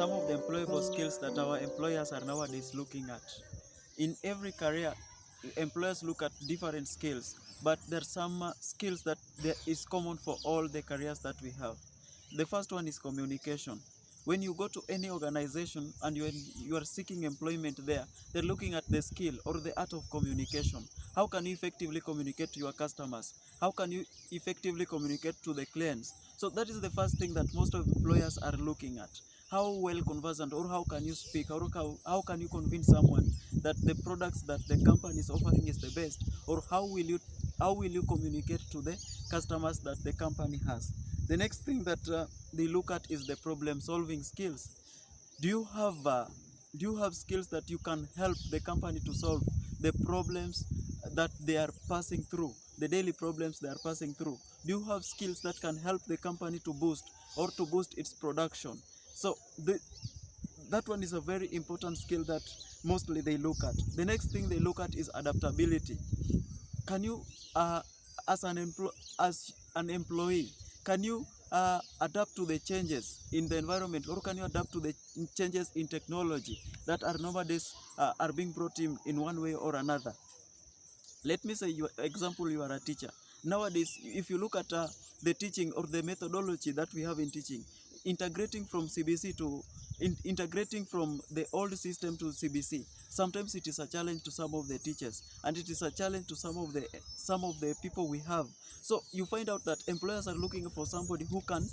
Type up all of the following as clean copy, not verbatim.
some of the employable skills that our employers are nowadays looking at. In every career, employers look at different skills, but there are some skills that is common for all the careers that we have. The first one is communication. When you go to any organization and you are seeking employment there, they're looking at the skill or the art of communication. How can you effectively communicate to your customers? How can you effectively communicate to the clients? So that is the first thing that most of employers are looking at. How well conversant, or how can you speak, or how can you convince someone that the products that the company is offering is the best, or how will you communicate to the customers that the company has? The next thing that they look at is the problem solving skills. Do you have skills that you can help the company to solve the problems that they are passing through, the daily problems they are passing through? Do you have skills that can help the company to boost its production? So that one is a very important skill that mostly they look at. The next thing they look at is adaptability. Can you, as an employee, can you adapt to the changes in the environment, or can you adapt to the changes in technology that are nowadays are being brought in one way or another? Let me say, you are a teacher. Nowadays, if you look at the teaching or the methodology that we have in teaching, integrating from CBC to integrating from the old system to CBC, sometimes it is a challenge to some of the teachers, and it is a challenge to some of the people we have. So you find out that employers are looking for somebody who can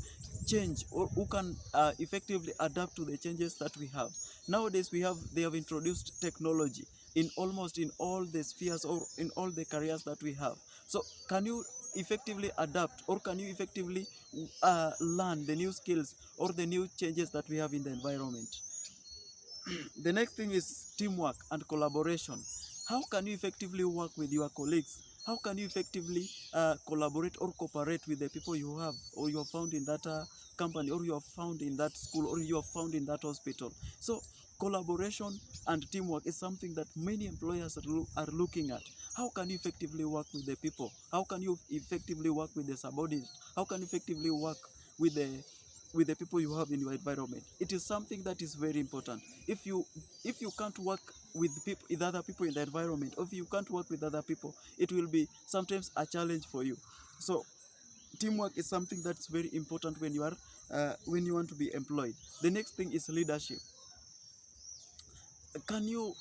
change, or who can effectively adapt to the changes that we have. Nowadays they have introduced technology in almost in all the spheres or in all the careers that we have. So can you effectively adapt, or can you effectively learn the new skills or the new changes that we have in the environment? The next thing is teamwork and collaboration. How can you effectively work with your colleagues? How can you effectively collaborate or cooperate with the people you have, or you have found in that company, or you have found in that school, or you have found in that hospital? So collaboration and teamwork is something that many employers are looking at. How can you effectively work with the people? How can you effectively work with the subordinates? How can you effectively work with the people you have in your environment? It is something that is very important. If you can't work with other people in the environment, or if you can't work with other people, it will be sometimes a challenge for you. So teamwork is something that's very important when you want to be employed. The next thing is leadership. Can you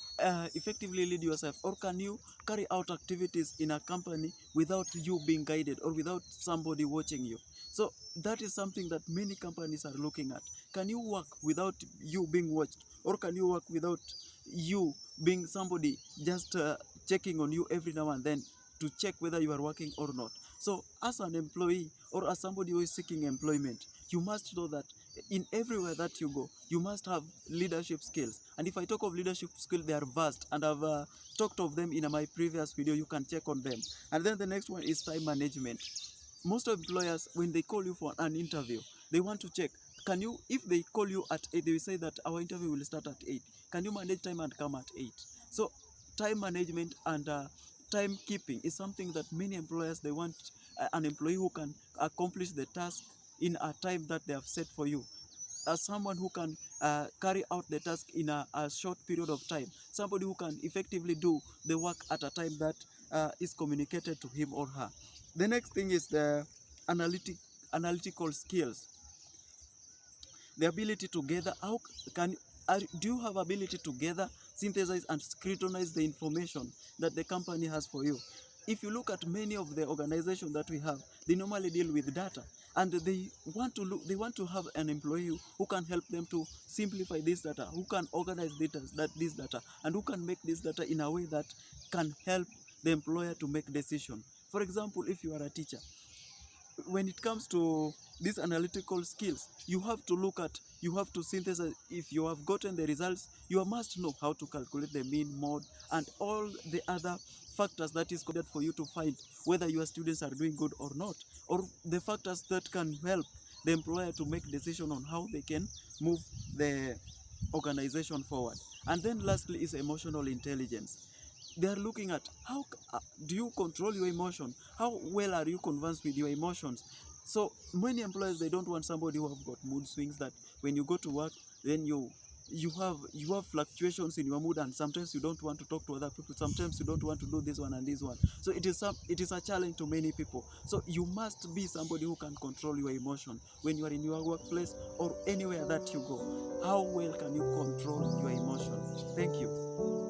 effectively lead yourself, or can you carry out activities in a company without you being guided, or without somebody watching you? So that is something that many companies are looking at. Can you work without you being watched, or can you work without you being somebody just checking on you every now and then to check whether you are working or not? So as an employee, or as somebody who is seeking employment, you must know that in everywhere that you go, you must have leadership skills. And if I talk of leadership skills, they are vast, and I've talked of them in my previous video. You can check on them. And then the next one is time management. Most employers, when they call you for an interview, they want to check, can you, if they call you at 8, they will say that our interview will start at 8. Can you manage time and come at 8? So time management and timekeeping is something that many employers, they want an employee who can accomplish the task in a time that they have set for you. As someone who can carry out the task in a short period of time. Somebody who can effectively do the work at a time that is communicated to him or her. The next thing is the analytical skills. The ability to gather. Do you have ability to gather, synthesize, and scrutinize the information that the company has for you? If you look at many of the organizations that we have, they normally deal with data, and they want to have an employee who can help them to simplify this data, who can organize this data, and who can make this data in a way that can help the employer to make decisions. For example, if you are a teacher, when it comes to these analytical skills, you have to synthesize. If you have gotten the results, you must know how to calculate the mean, mode, and all the other factors that is considered for you to find whether your students are doing good or not, or the factors that can help the employer to make decision on how they can move the organization forward. And then lastly is emotional intelligence. They are looking at how do you control your emotion? How well are you conversant with your emotions? So many employers, they don't want somebody who have got mood swings, that when you go to work, then you have fluctuations in your mood, and sometimes you don't want to talk to other people, sometimes you don't want to do this one and this one. So it is a challenge to many people. So you must be somebody who can control your emotion when you are in your workplace or anywhere that you go. How well can you control your emotion? Thank you.